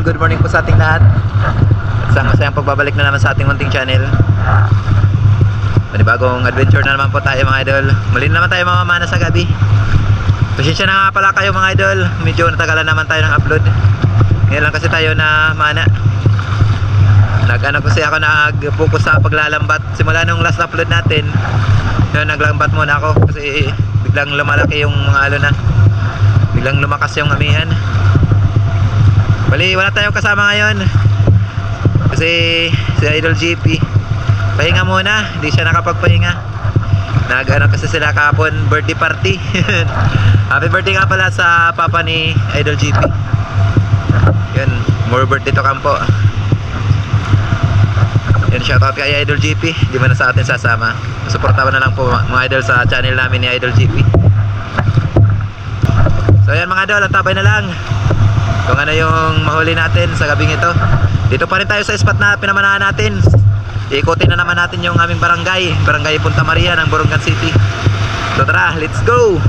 good morning po sa ating lahat. At masayang pagbabalik na naman sa ating munting channel. Panibagong adventure na naman po tayo mga idol. Muli na naman tayo mamamana sa gabi. Pasensya na nga pala kayo mga idol. Medyo natagalan naman tayo ng upload. Ngayon lang kasi tayo na mana. Kasi ako nag-focus sa paglalambat. Simula nung last upload natin, yun, naglambat muna ako. Kasi biglang lumalaki yung mga na. Biglang lumakas yung amihan. Bali, wala tayong kasama ngayon. Kasi si Idol GP pahinga muna, hindi siya nakapagpahinga. Kasi sila kahapon birthday party. Happy birthday nga pala sa papa ni Idol GP. Yun, more birthday to come po. Yun, shoutout kay Idol GP. Di man na sa atin sasama. Suportahan na lang po mga idol sa channel namin ni Idol GP. So yan mga idol, antabay na lang kung ano yung mahuli natin sa gabing ito. Dito pa rin tayo sa spot na pinamanahan natin. Ikutin na naman natin yung aming barangay Punta Maria ng Borongan City. So tara, let's go!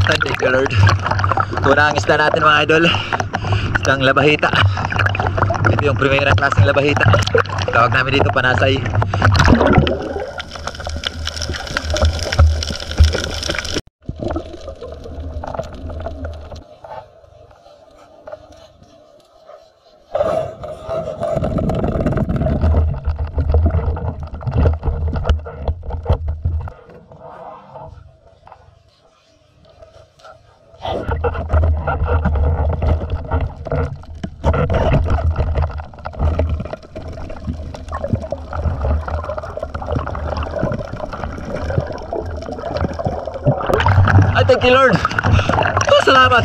Thank you Lord. Ito na ang isda natin mga idol. Isdang labahita. Ito yung primera klaseng labahita. Tawag namin dito panasay. Thank you Lord. Oh, salamat.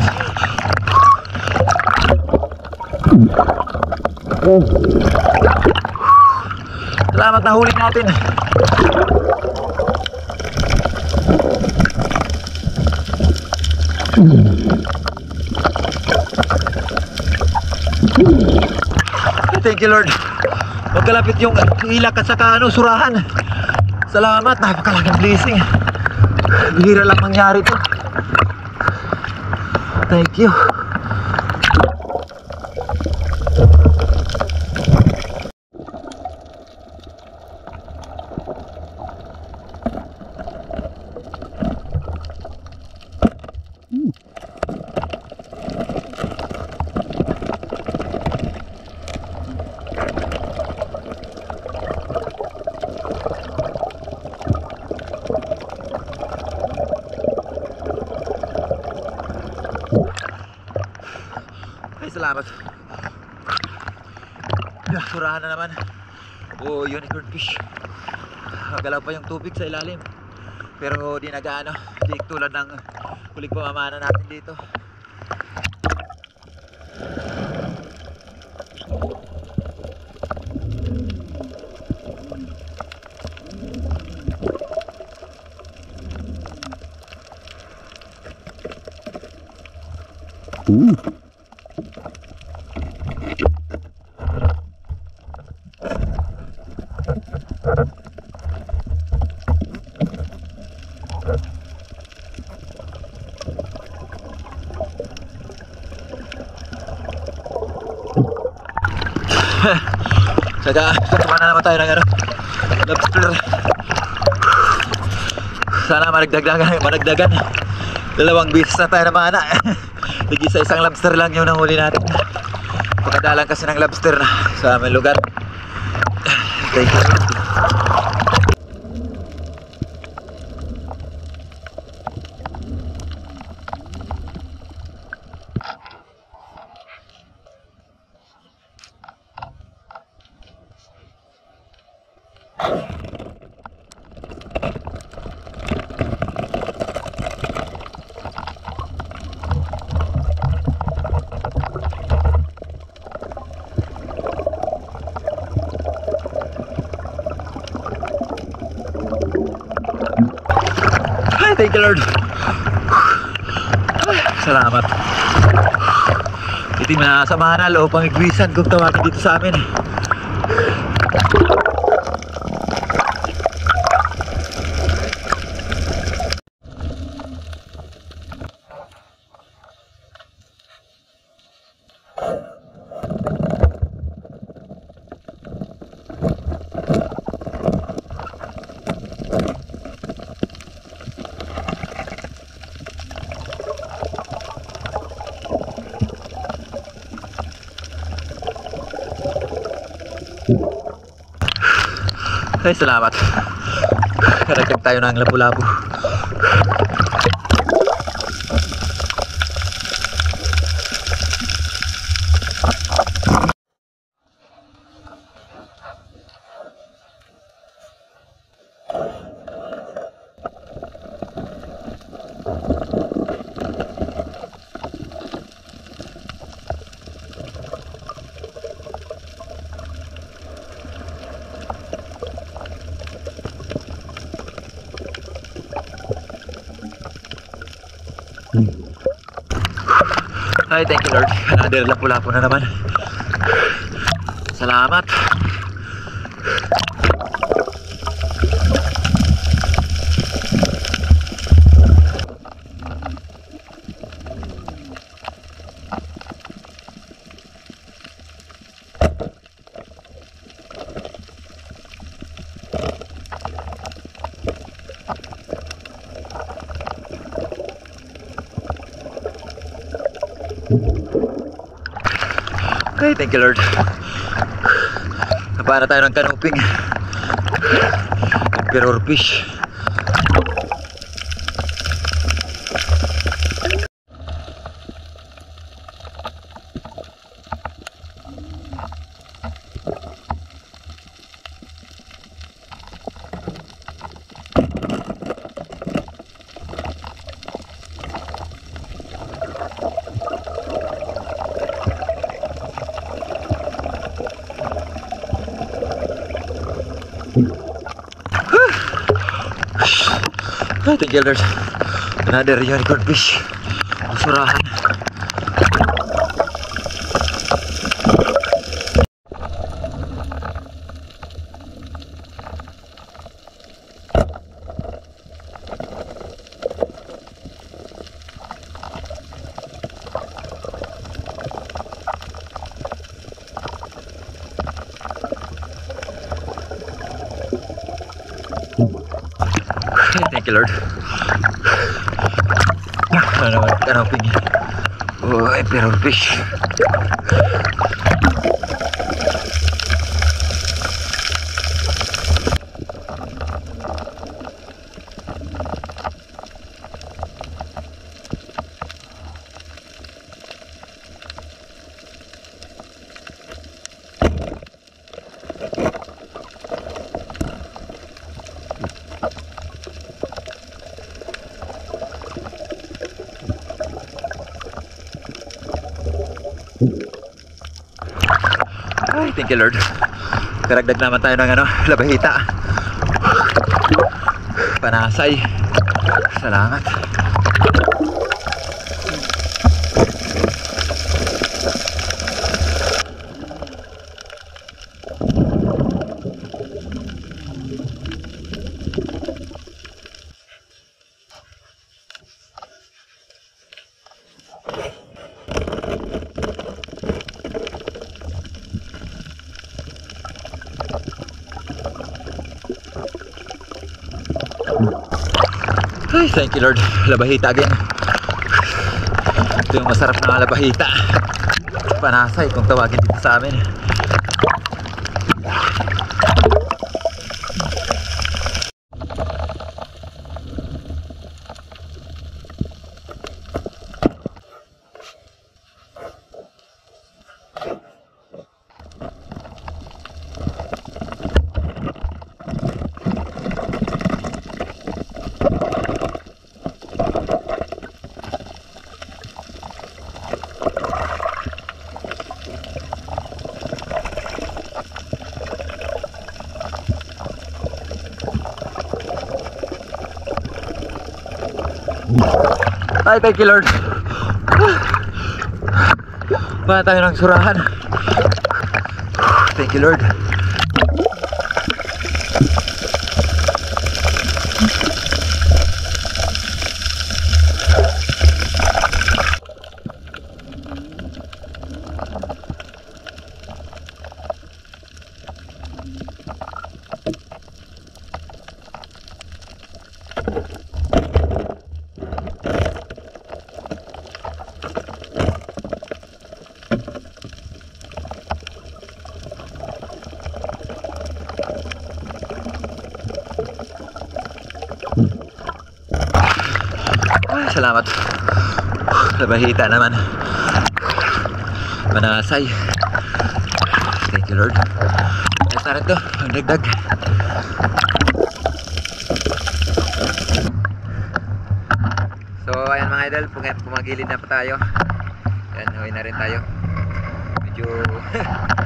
Salamat na huli natin. Thank you Lord. Magkalapit yung ilak at saka surahan. Salamat, napakalaking blessing. Bihira lang mangyari to. Thank you. Salamat. Surahan na naman. Oh, unicorn fish. Galaw pa yung tubig sa ilalim. Pero di nagaano. Di tulad ng huling pamamana natin dito. Saka mana naman tayo ng lobster. Sana managdagan. Dalawang beses na tayo na mana. Lagi sa isang lobster lang yung nahuli natin. Pagkadalang kasi ng lobster na sa aming lugar. Thank you. thank you Lord. Salamat. Iti na samahan na loob pangigwisan kung tawagin dito sa amin. Ay, salamat. Karagdag tayo ng lapu-lapu. Ay, thank you Lord. Another lapu-lapu na naman. Salamat. Okay, thank you Lord. Napana tayo ng canoping. Emperor fish. Ay, thank you Lord. Another unicorn fish. Masurahan. Thank you Lord. Ano naman canoping. Oh, emperor fish. Ay, thank you Lord. Karagdag naman tayo ng labahita. Panasay. Salamat. Ay, thank you Lord. Labahita again. Ito yung masarap na labahita. Panasay kung tawagin dito sa amin. Ay, thank you Lord. Wala tayo ng surahan. Thank you Lord. Salamat. Nabahita naman. Manasay. Thank you Lord. Ayos na rin to. Ang dagdag. So ayan mga idol, pumagilid na pa tayo. Ayan, huwi na rin tayo. Medyo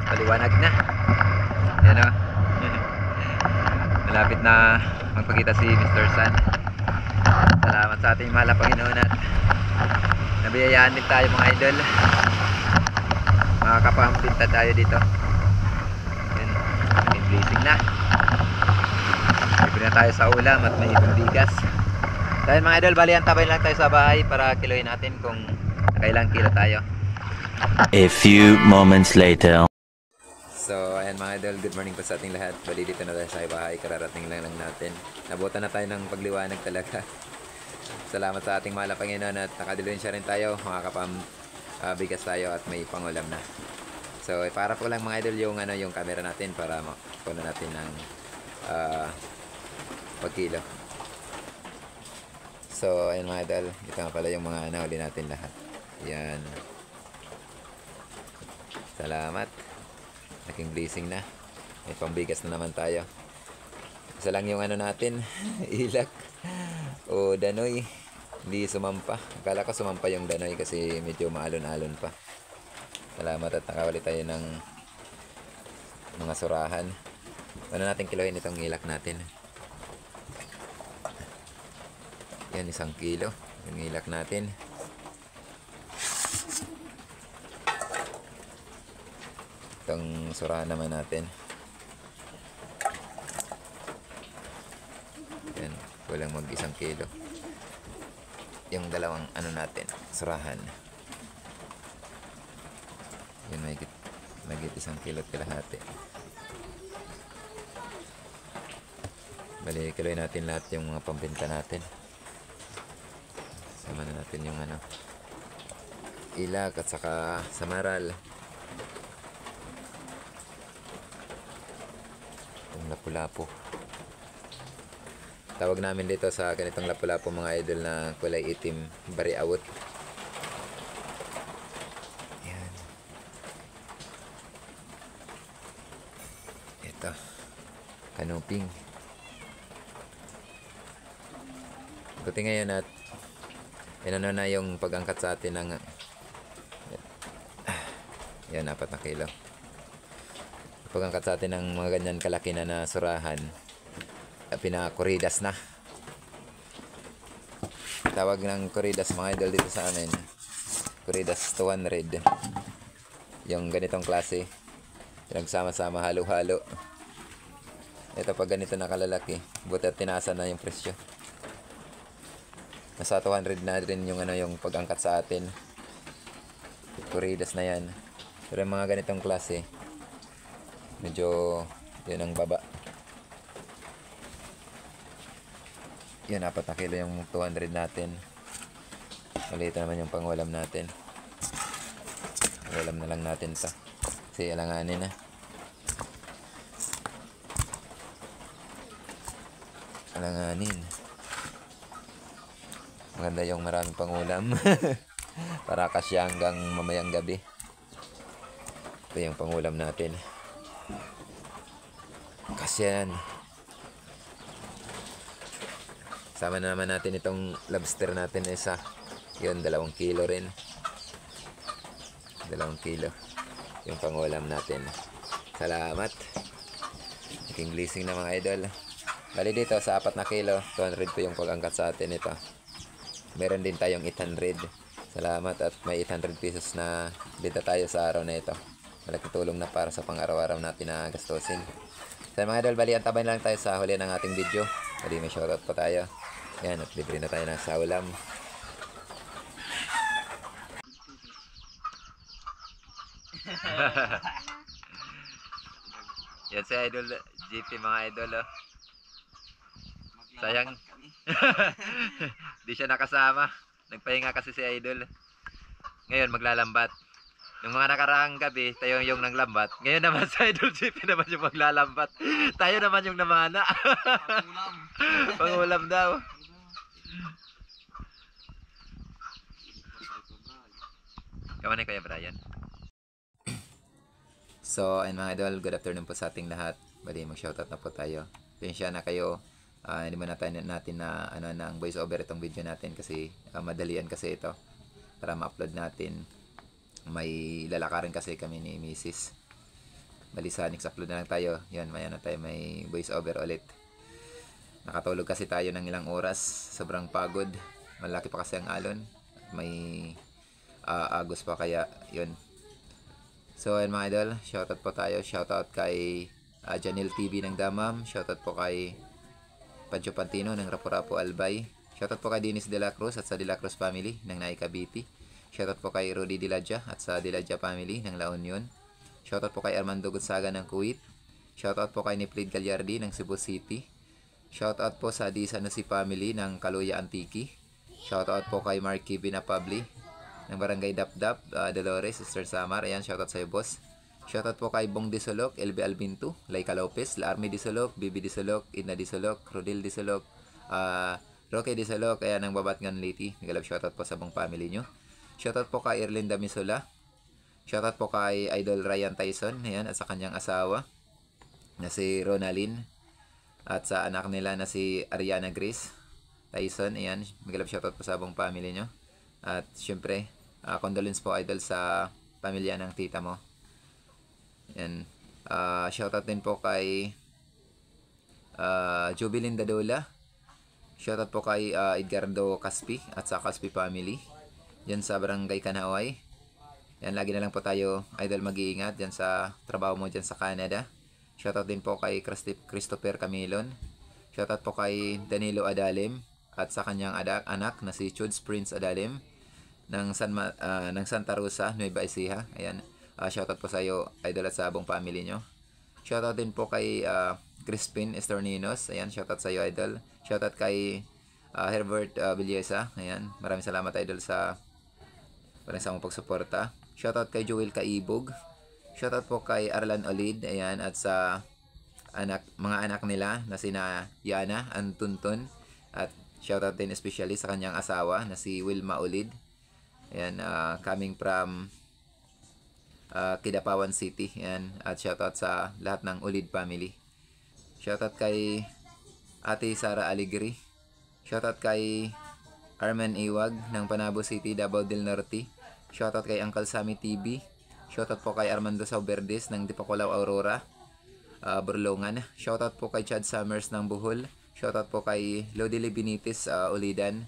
maliwanag na. Ayan o. Malapit na magpakita si Mr. Sun. Salamat sa ating mahal na Panginoon at nabiyayaan din tayo mga idol. Makakapampinta tayo dito. Yan, may blessing na. Libre na tayo sa ulam at may ibang bigas. Dahil mga idol, bali antabay lang tayo sa bahay para kiloin natin kung nakailang kilo tayo. A few moments later. So ayan mga idol, good morning po sa ating lahat. Bali dito na tayo sa bahay, kararating lang natin. Nabutan na tayo ng pagliwanag talaga. Salamat sa ating mahal na Panginoon at nakadiluin siya rin tayo. Bigas tayo at may pangulam na. So para po lang mga idol yung camera natin para makuha natin ng pagkilo. So ayun mga idol, ito nga pala yung mga nahuli natin lahat. Yan. Salamat. Naging blessing na. May pambigas na naman tayo. Isa lang yung natin, ilak o danoy. Hindi sumampa. Akala ko sumampa yung danoy kasi medyo maalon-alon pa. Salamat at nakawali tayo ng mga surahan. Ano natin kilohin itong ilak natin. Yan, 1 kilo. Yung ilak natin. Itong surahan naman natin. Yan, walang mag 1 kilo. Yung dalawang natin, surahan. Yan, may 1 kilo at kalahati. Bali, kiloy natin lahat yung mga pampinta natin. Sama na natin yung ilak at saka samaral. Itong lapu-lapu. Tawag namin dito sa ganitong lapu-lapu mga idol na kulay itim, bariawot. Yan. Ito. Kanuping. Buti ngayon at inano na yung pag-angkat sa atin ng yan, 4 na kilo. Pag-angkat sa atin ng mga ganyan kalaki na surahan. Pinakuridas na. Tawag ng kuridas mga idol dito sa amin. Kuridas 200. Yung ganitong klase. Pinagsama-sama, halo-halo. Ito pag ganito na kalalaki, buti at tinasa na yung presyo. Nasa 200 na rin yung pag-angkat sa atin. Kuridas na yan. Pero yung mga ganitong klase, medyo yun ang baba. Yan, 4 na kilo yung 200 natin. Maliit naman yung pangulam natin. Ulam na lang natin to. Kasi alanganin na. Alanganin. Maganda yung maraming pangulam. Para kasya hanggang mamayang gabi. Ito yung pangulam natin. Kasyan. Sama na naman natin itong lobster natin na isa. Yun, 2 kilo rin. 2 kilo. Yung pangulam natin. Salamat. Naging blessing na mga idol. Bali dito sa 4 na kilo, 200 po yung pag-angkat sa atin ito. meron din tayong 800. Salamat at may 800 pesos na benta tayo sa araw na ito. Malaking tulong na para sa pang-araw-araw natin na gastusin. So mga idol, bali antabayan lang tayo sa huli ng ating video. Bali may shoutout pa tayo. Yan, at libre na tayo ng sa ulam. Yan si Idol GP mga idol. Oh. Sayang. Di siya nakasama. Nagpahinga kasi si Idol. Ngayon maglalambat. Yung mga nakaraang gabi, tayo yung nanglambat. Ngayon naman si Idol GP naman yung maglalambat. Tayo naman yung namana. Pangulam. Pangulam daw. Kaman Kuya Brian. So, ayun mga idol, good afternoon po sa ating lahat. Bali, mag-shoutout na po tayo. Pensya na kayo. Hindi mo natin na ng voice over itong video natin kasi madalian kasi ito para ma-upload natin. May lalakarin kasi kami ni Mrs. Bali sa next upload na lang tayo. Yan, may voice over ulit. Nakatulog kasi tayo ng ilang oras. Sobrang pagod. Malaki pa kasi ang alon. May agos pa kaya yun. So ayun mga idol, shoutout po tayo. Shoutout kay Janil TV ng Damam. Shoutout po kay Pancho Pantino ng Rapu-Rapu Albay. Shoutout po kay Dennis De La Cruz at sa De La Cruz family ng Naik Cavite. Shoutout po kay Rudy Diladja at sa Diladja family ng La Union. Shoutout po kay Armando Gonzaga ng Kuwait. Shoutout po kay Niplid Gallardi ng Cebu City. Shoutout po sa Di Sanusi family ng Kaluya Antique. Shoutout po kay Mark Kibina Pabli ng Barangay Dapdap, Dolores, Sister Samar. Ayan, shoutout sa iyo boss. Shoutout po kay Bong Disolok, LB Albinto, Laika Lopez, La Army Disolok, Bibi Disolok, Ina Disolok, Rodil Disolok, Roque Disolok, ayan ang Babatngan Liti. Nagalab shoutout po sa buong family nyo. Shoutout po kay Erlinda Misola. Shoutout po kay Idol Ryan Tyson, ayan, at sa kanyang asawa na si Ronalyn. At sa anak nila na si Ariana Grace Tyson, ayan, nagalab shoutout po sa buong family nyo. At syempre, condolence po idol sa pamilya ng tita mo. Yan. Shoutout din po kay Jubilin Dadola. Shoutout po kay Edgardo Caspi at sa Caspi family. Yan sa Barangay Kanaway. Yan, lagi na lang po tayo idol mag-iingat yan sa trabaho mo dyan sa Canada. Shoutout din po kay Christopher Camilon. Shoutout po kay Danilo Adalim at sa kanyang anak na si Chuds Prince Adalim ng Santa Rosa, Nueva Ecija. Ayan, shoutout po sa iyo idol at sa buong family nyo. Shoutout din po kay Crispin Estorninos. Ayan, shoutout sa iyo idol. Shoutout kay Herbert Villesa. Ayan, maraming salamat idol sa mong pagsuporta. Shoutout kay Joel Kaibog. Shoutout po kay Arlan Olid. Ayan, at sa mga anak nila na sina Yana Antunton. At shoutout din especially sa kanyang asawa na si Wilma Olid. Ayan, coming from Kidapawan City. Ayan, at shoutout sa lahat ng Olid family. Shoutout kay Ate Sara Aligri. Shoutout kay Arman Iwag ng Panabo City, Davao del Norte. Shoutout kay Uncle Sammy TV. Shoutout po kay Armando Sauberdes ng Dipakulaw Aurora, Burlongan. Shoutout po kay Chad Summers ng Bohol. Shoutout po kay Lodili Benitez, Ulidan.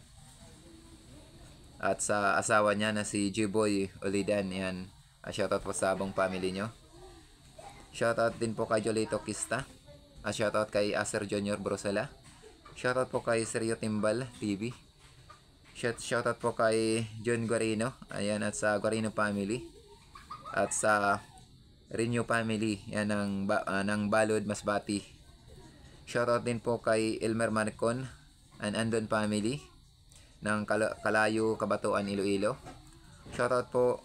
At sa asawa niya na si G-Boy Ulidan. Yan, shoutout po sa buong family nyo. Shoutout din po kay Jolito Kista. Shoutout kay Acer Junior Brosela. Shoutout po kay Sergio Timbal TV. Shoutout po kay John Guarino. Ayan, at sa Guarino family. At sa Renew family. Yan ng Balod Masbati. Shoutout din po kay Elmer Marcon and Andon family ng Kalayo, Kabatuan, Iloilo. Shoutout po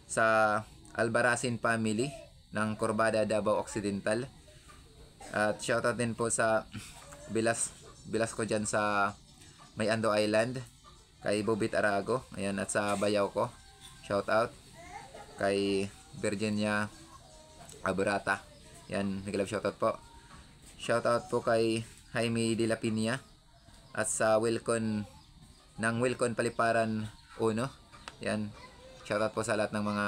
sa Albarasin family ng Corbada, Davao Occidental. At shoutout din po sa Bilas ko dyan sa Mayando Island kay Bobit Arago. Ayan, at sa bayaw ko. Shoutout kay Virginia Aburata. Yan, nag-love shoutout po. Shoutout po kay Jaime de la Piña at sa Wilcon ng Wilcon Paliparan 1. Yan, shoutout po sa lahat ng mga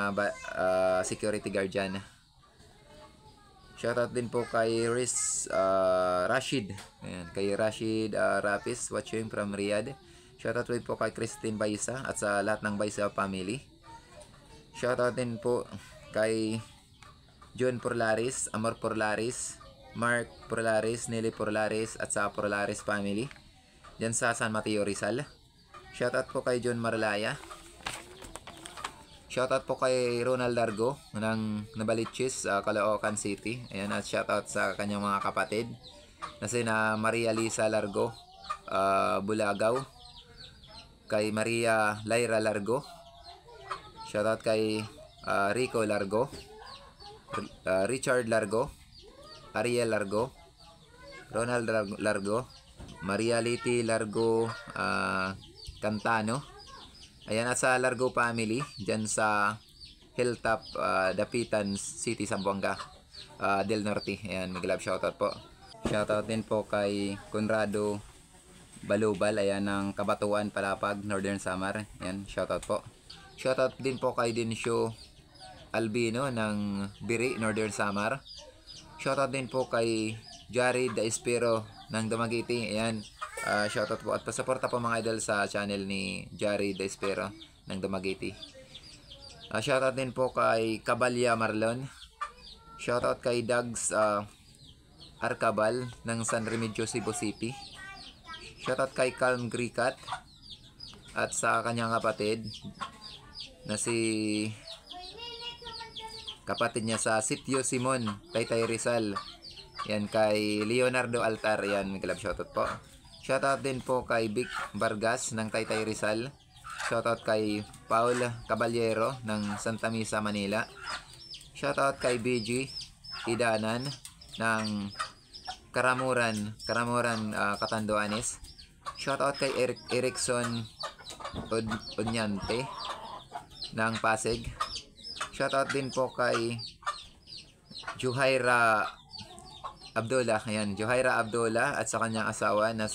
security guard dyan. Shoutout din po kay Rashid. Ayan, kay Rashid Rapis watching from Riyadh. Shoutout din po kay Christine Baisa at sa lahat ng Baisa family. Shoutout din po kay John Porlaris, Amor Porlaris, Mark Porlaris, Nelly Porlaris at sa Porlaris family dyan sa San Mateo Rizal. Shoutout po kay John Marlaya. Shoutout po kay Ronald Largo ng Nabaliches, Caloocan City. Ayan, at shoutout sa kanyang mga kapatid na sina Maria Lisa Largo, Bulagaw, kay Maria Lyra Largo. Shoutout kay Rico Largo, Richard Largo, Ariel Largo, Ronald Largo, Maria Liti Largo Cantano. Ayan, at sa Largo family dyan sa Hilltop, Dapitan City, Zamboanga del Norte. Ayan, may love shoutout po. Shoutout din po kay Conrado Balubal, ayan, ng Kabatuan, Palapag, Northern Samar. Ayan, shoutout po. Shoutout din po kay Dinsyo Albino ng Biri, Northern Samar. Shoutout din po kay Jared Espero ng Dumaguete. Ayan, shoutout po at pasuporta po mga idol sa channel ni Jared Espero ng Dumaguete. Shoutout din po kay Cabalya Marlon. Shoutout kay Dags Arcabal ng San Remigio, Cebu City. Shoutout kay Calm Grikat at sa kanyang kapatid na si kapatid niya sa Sitio Simon, Taytay Rizal. Yan, kay Leonardo Altar. Yan, may kalab shoutout po. Shoutout din po kay Vic Vargas ng Taytay Rizal. Shoutout kay Paul Caballero ng Santa Misa, Manila. Shoutout kay BG Idanan ng Karamuran, Catanduanes. Shoutout kay Erickson Onyante ng Pasig. Shoutout din po kay Juhaira Abdullah. Ayan, Juhaira Abdullah at sa kanyang asawa na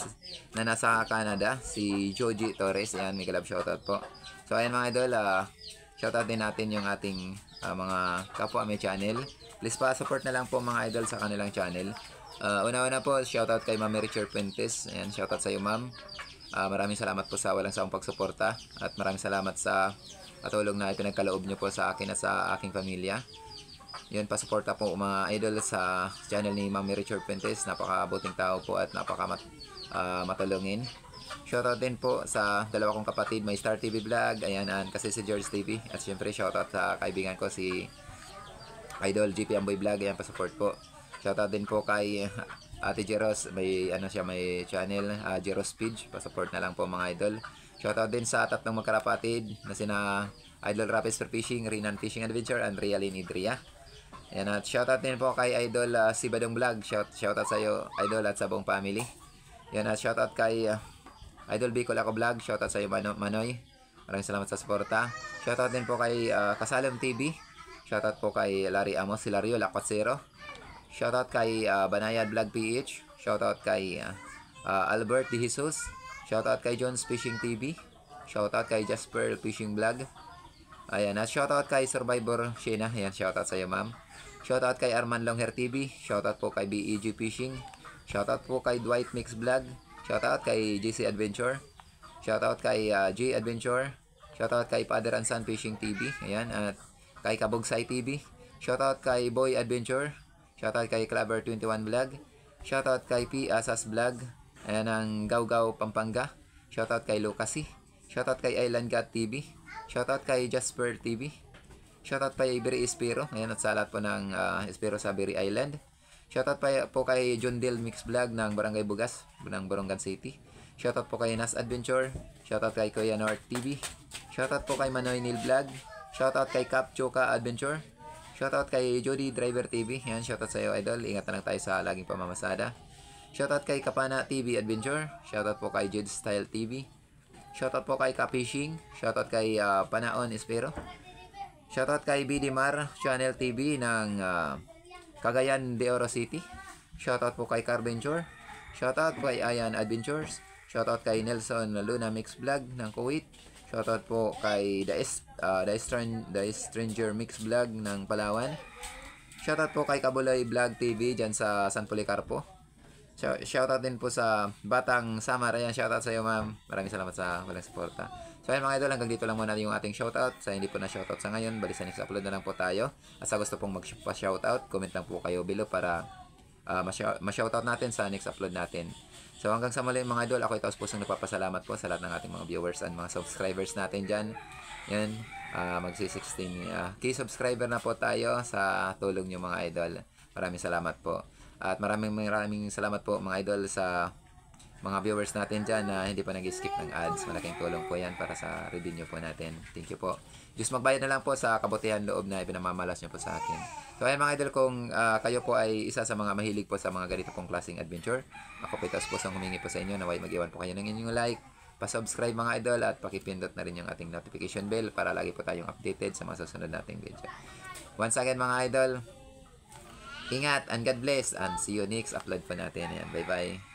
nasa Canada, si Joji Torres. Ayan, may kalab shoutout po. So ayan mga idol, shoutout din natin yung ating mga kapwa may channel. Please pa-support na lang po mga idol sa kanilang channel. Una-una po, shoutout kay Ma'am Richard Fuentes. Ayan, shoutout sa iyo, ma'am. Maraming salamat po sa walang sawang pagsuporta at maraming salamat sa tulong na ipinagkaloob nyo po sa akin at sa aking pamilya. Yun, pasuporta po mga idol sa channel ni Ma'am Richard Fuentes. Napakabuting tao po at matulungin. Shoutout din po sa dalawa kong kapatid, may Star TV Vlog, ayan, kasi si George TV. At syempre shoutout sa kaibigan ko si Idol GP Amboy Vlog. Ayan, pasupport po. Shoutout din po kay Ate Jeros, may may channel, Jeros Page. Pasupport na lang po mga idol. Shoutout din sa tatlong magkarapatid na sina Idol Rapids for Fishing, Rinan Fishing Adventure, and Realin Idria. Ayan, at shoutout din po kay Idol si Badong Vlog. Shoutout sa iyo, Idol, at sa buong family. Ayan, at shoutout kay Idol Bicol Ako Vlog. Shoutout sa iyo, Manoy. Maraming salamat sa suporta. Shoutout din po kay Kasalom TV. Shoutout po kay Larry Amos, Hilario Lacotsero. Shoutout kay Banayad Vlog PH. Shoutout kay Albert De Jesus. Shoutout kay Jones Fishing TV. Shoutout kay Jasper Fishing Vlog. Ayan, at shoutout kay Survivor Shena. Ayan, shoutout sa iyo, ma'am. Shoutout kay Arman Longhair TV. Shoutout po kay BEG Fishing. Shoutout po kay Dwight Mix Vlog. Shoutout kay JC Adventure. Shoutout kay J Adventure. Shoutout kay Father and Son Fishing TV. Ayan, at kay Kabugsay TV. Shoutout kay Boy Adventure. Shoutout kay Clever21 Vlog. Shoutout kay P Asas Vlog. Ayan, ang Gawgaw Pampanga. Shoutout kay Lucasi. Shoutout kay Island Cat TV. Shoutout kay Jasper TV. Shoutout kay Biri Espero. Ayan, at sa lahat po ng Espero sa Biri Island. Shoutout po kay John Dill Mix Vlog ng Barangay Bugas ng Borongan City. Shoutout po kay Nas Adventure. Shoutout kay Kuya North TV. Shoutout po kay Manoy Neil Vlog. Shoutout kay Cap Choka Adventure. Shoutout kay Jody Driver TV. Yan, shoutout sa iyo, idol. Ingat na lang tayo sa laging pamamasada. Shoutout kay Kapana TV Adventure. Shoutout po kay Jude Style TV. Shoutout po kay Kapishing. Shoutout kay Panaon Espero. Shoutout kay BD Mar Channel TV ng Cagayan de Oro City. Shoutout po kay Carventure. Shoutout po kay Ayan Adventures. Shoutout kay Nelson Luna Mix Vlog ng Kuwait. Shoutout po kay The Stranger Mix Vlog ng Palawan. Shoutout po kay Kabuloy Vlog TV dyan sa San Policarpo. Shoutout din po sa Batang Samar. Ayan, shoutout sa iyo, ma'am. Maraming salamat sa walang suporta. So ayan mga idol, hanggang dito lang muna yung ating shoutout. Sa hindi po na shoutout sa ngayon, bali sa next upload na lang po tayo. At sa gusto pong magpa-shoutout, comment lang po kayo below para ma-shoutout natin sa next upload natin. So hanggang sa muli mga idol, ako itaos pusong nagpapasalamat po sa lahat ng ating mga viewers and mga subscribers natin dyan. Yan, magsi-16k subscriber na po tayo sa tulong nyo mga idol. Maraming salamat po. At maraming salamat po mga idol sa mga viewers natin dyan na hindi pa nag-skip ng ads. Malaking tulong po yan para sa revenue po natin. Thank you po. Diyos magbayad na lang po sa kabutihan loob na ipinamamalas nyo po sa akin. So ayan mga idol, kung kayo po ay isa sa mga mahilig po sa mga ganito pong klaseng adventure, ako po itaos po sa humingi po sa inyo na mag-iwan po kayo ng inyong like, pa-subscribe mga idol at pakipindot na rin yung ating notification bell para lagi po tayong updated sa mga susunod nating video. Once again mga idol, ingat and God bless and see you next upload po natin. Ayan, bye bye.